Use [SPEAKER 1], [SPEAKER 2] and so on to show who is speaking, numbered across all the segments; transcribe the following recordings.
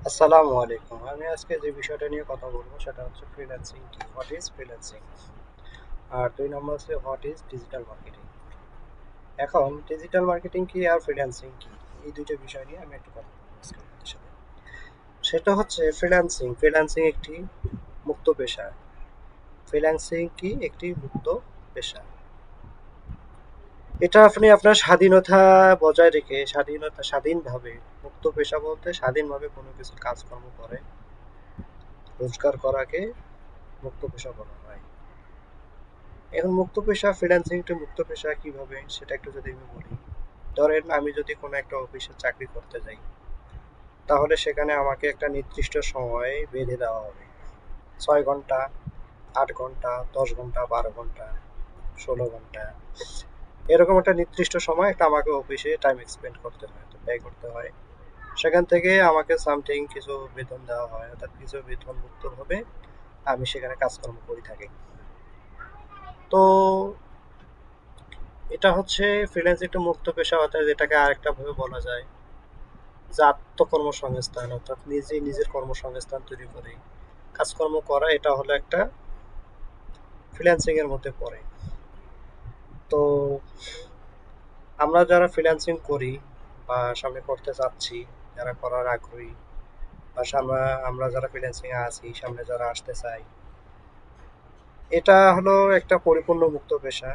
[SPEAKER 1] আসসালামু আলাইকুম। আমি আজকে যে বিষয়টা নিয়ে কথা বলবো সেটা হচ্ছে ফ্রিল্যান্সিং কি? What is freelancing? আর ২ নম্বর হচ্ছে হোয়াট ইজ ডিজিটাল মার্কেটিং? এখন ডিজিটাল মার্কেটিং কি আর ফ্রিল্যান্সিং কি? এই ২ টা বিষয় নিয়ে আমি একটু কথা বলবো আজকে আপনাদের সাথে। সেটা হচ্ছে ফ্রিল্যান্সিং। ফ্রিল্যান্সিং একটি মুক্ত পেশা। ফ্রিল্যান্সিং কি? একটি মুক্ত পেশা। এটা আপনি আপনার স্বাধীনতা বজায় রেখে স্বাধীনভাবে মুক্ত পেশা বলতে স্বাধীনভাবে কোনো কিছু কাজকর্ম করে রোজগার করাকে মুক্ত পেশা বলা হয়। এখন মুক্ত পেশা ফ্রিল্যান্সিংটা মুক্ত পেশা কিভাবে সেটা একটু যদি আমি বলি। ধরেন আমি যদি কোনো একটা অফিসে চাকরি করতে যাই, তাহলে সেখানে আমাকে একটা নির্দিষ্ট সময় বেঁধে দেওয়া হবে। ৬ ঘন্টা, ৮ ঘন্টা, ১০ ঘন্টা, ১২ ঘন্টা, ১৬ ঘন্টা, এরকম একটা নির্দিষ্ট সময় একটা আমাকে অফিসে টাইম এক্সপেন্ড করতে হয়, তো ব্যয় করতে হয়। সেখান থেকে আমাকে সামথিং কিছু বেতন দেওয়া হয়, অর্থাৎ কিছু বেতন মুক্তভাবে আমি সেখানে কাজকর্ম করে থাকি। তো এটা হচ্ছে ফ্রিল্যান্স একটা মুক্ত পেশা, অর্থাৎ এটাকে আরেকটা ভাবে বলা যায় যে আত্মকর্মসংস্থান, অর্থাৎ নিজেই নিজের কর্মসংস্থান তৈরি করে কাজকর্ম করা, এটা হলো একটা ফ্রিল্যান্সিং এর মধ্যে পড়ে। তো আমরা যারা ফ্রিল্যান্সিং করি বা সামনে করতে চাচ্ছি, যারা করার আগ্রহী, বা সামনে আমরা যারা ফ্রিল্যান্সিং এ আছি, সামনে যারা আসতে চাই, এটা হলো একটা পরিপূর্ণ মুক্ত পেশা।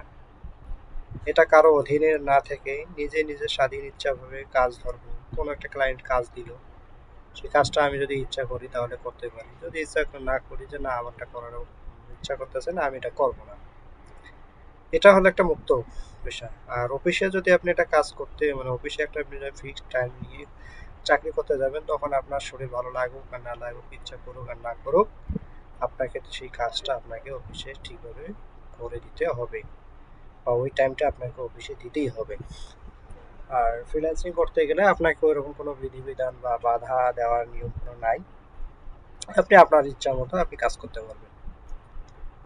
[SPEAKER 1] এটা কারো অধীনে না থেকে নিজে নিজের স্বাধীন ইচ্ছাভাবে কাজ ধরবো। কোনো একটা ক্লায়েন্ট কাজ দিল, সেই কাজটা আমি যদি ইচ্ছা করি তাহলে করতে পারি, যদি ইচ্ছা না করি যে না আমারটা করার ইচ্ছা করতেছে না, আমি এটা করব না। এটা হলো একটা মুক্ত পেশা। আর অফিসে যদি আপনি একটা কাজ করতে, মানে অফিসে একটা আপনি ফিক্সড টাইম নিয়ে চাকরি করতে যাবেন, তখন আপনার শরীর ভালো লাগুক আর না লাগুক, ইচ্ছা করুক আর না করুক, আপনাকে সেই কাজটা আপনাকে অফিসে ঠিকভাবে করে দিতে হবে, বা ওই টাইমটা আপনাকে অফিসে দিতেই হবে। আর ফ্রিল্যান্সিং করতে গেলে আপনাকে ওইরকম কোনো বিধিবিধান বা বাধা দেওয়ার নিয়ম কোনো নাই। আপনি আপনার ইচ্ছা মতো আপনি কাজ করতে পারবেন।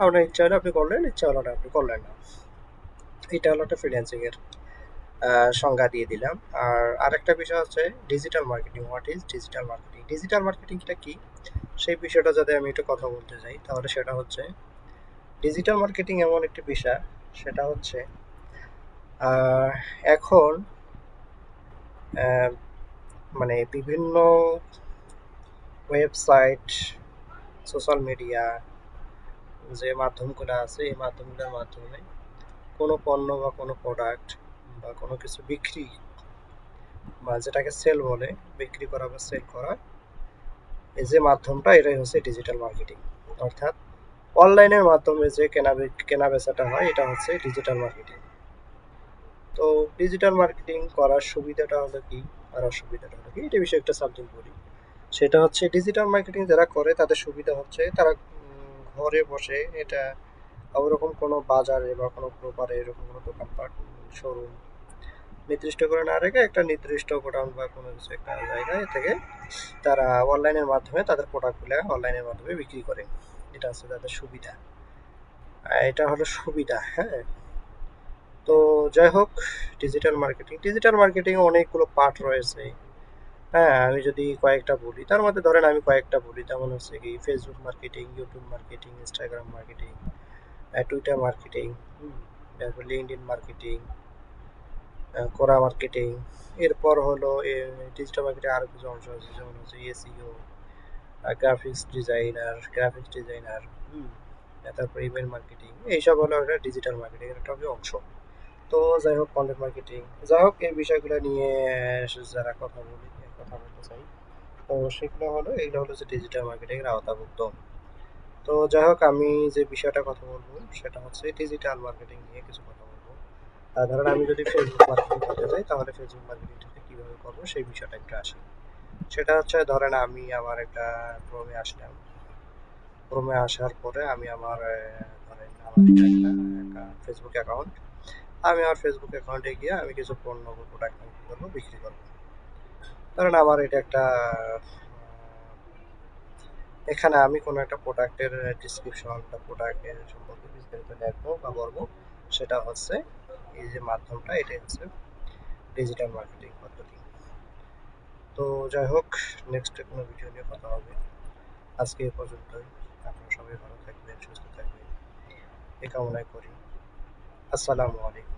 [SPEAKER 1] আপনার ইচ্ছা হলে আপনি করলেন, ইচ্ছা হলো না আপনি করলেন না। এটা হলো একটা ফ্রিল্যান্সিং এর সংজ্ঞা দিয়ে দিলাম। আর আরেকটা বিষয় হচ্ছে digital marketing. What is digital marketing? Digital মার্কেটিংটা কি, সেই বিষয়টা যদি আমি একটু কথা বলতে যাই, তাহলে সেটা হচ্ছে ডিজিটাল মার্কেটিং এমন একটি পেশা, সেটা হচ্ছে আহ, এখন আহ, মানে বিভিন্ন ওয়েবসাইট, সোশ্যাল মিডিয়া, যে মাধ্যমগুলো আছে এই মাধ্যমগুলোর মাধ্যমে কোনো পণ্য বা কোনো প্রোডাক্ট বা কোনো কিছু বিক্রি, বা যেটাকে সেল বলে, বিক্রি করা বা সেল করা, এই যে মাধ্যমটা এটাই হচ্ছে ডিজিটাল মার্কেটিং। অর্থাৎ অনলাইনের মাধ্যমে যে কেনা বেচাটা হয়, এটা হচ্ছে ডিজিটাল মার্কেটিং। তো ডিজিটাল মার্কেটিং করার সুবিধাটা হলো কি আর অসুবিধাটা হলো কি, এটা বিষয়ে একটা সাবজেক্ট বলি। সেটা হচ্ছে ডিজিটাল মার্কেটিং যারা করে তাদের সুবিধা হচ্ছে তারা ঘরে বসে এটা ওরকম কোনো বাজারে বা কোনো প্রপারে এরকম কোনো দোকানপাট, শোরুম নির্দিষ্ট করে না রেখে একটা নির্দিষ্ট গোডাউন বা কোনো কিছু একটা জায়গায় থেকে তারা অনলাইনের মাধ্যমে তাদের প্রোডাক্টগুলো অনলাইনের মাধ্যমে বিক্রি করে। এটা হচ্ছে তাদের সুবিধা। এটা হলো সুবিধা, হ্যাঁ। তো যাই হোক, ডিজিটাল মার্কেটিং অনেকগুলো পার্ট রয়েছে। হ্যাঁ, আমি যদি কয়েকটা বলি, তার মধ্যে ধরেন আমি কয়েকটা বলি, তেমন হচ্ছে কি Facebook marketing, YouTube marketing, Instagram marketing, Twitter marketing, তারপর লিঙ্কডইন মার্কেটিং, কোরা মার্কেটিং। এরপর হলো ডিজিটাল মার্কেটিং আরো কিছু অংশ আছে, যেমন হচ্ছে এসইও, গ্রাফিক্স ডিজাইনার, তারপর ইমেল মার্কেটিং। এইসব হলো একটা ডিজিটাল মার্কেটিং এর একটা অংশ। তো যাই হোক, কন্টেন্ট মার্কেটিং, যাই হোক এই বিষয়গুলো নিয়ে যারা কথা বলতে চাই, তো সেগুলো হলো, এইগুলো হলো যে ডিজিটাল মার্কেটিং এর আওতাভুক্ত। তো যাই হোক, আমি যে বিষয়টা কথা বলবো সেটা হচ্ছে ডিজিটাল মার্কেটিং নিয়ে কিছু কথা বলবো। ধরেন আমি যদি ফেসবুক মার্কেটিং করতে চাই, তাহলে ফেসবুক মার্কেটিংটাকে কিভাবে করবো সেই বিষয়টা একটু আসি। সেটা হচ্ছে ধরেন আমি আমার একটা ক্রমে আসলাম। ক্রমে আসার পরে আমি আমার ধরেন আমার এটা একটা ফেসবুক অ্যাকাউন্ট, আমি আমার ফেসবুক অ্যাকাউন্টে গিয়ে আমি কিছু পণ্য বা প্রোডাক্ট আমি কী করবো, বিক্রি করবো। ধরেন আমার এটা একটা এখানে আমি কোনো একটা প্রোডাক্টের ডিসক্রিপশন বা প্রোডাক্টের সম্পর্কে বিস্তারিত লিখবো বা বলবো, সেটা হচ্ছে এই যে মাধ্যমটা, এটাই হচ্ছে ডিজিটাল মার্কেটিং পদ্ধতি। তো যাই হোক, নেক্সট কোনো ভিডিও নিয়ে কথা হবে। আজকে এ পর্যন্তই। আপনারা সবাই ভালো থাকবেন, সুস্থ থাকবেন, এই কামনাই করি। আসসালামু আলাইকুম।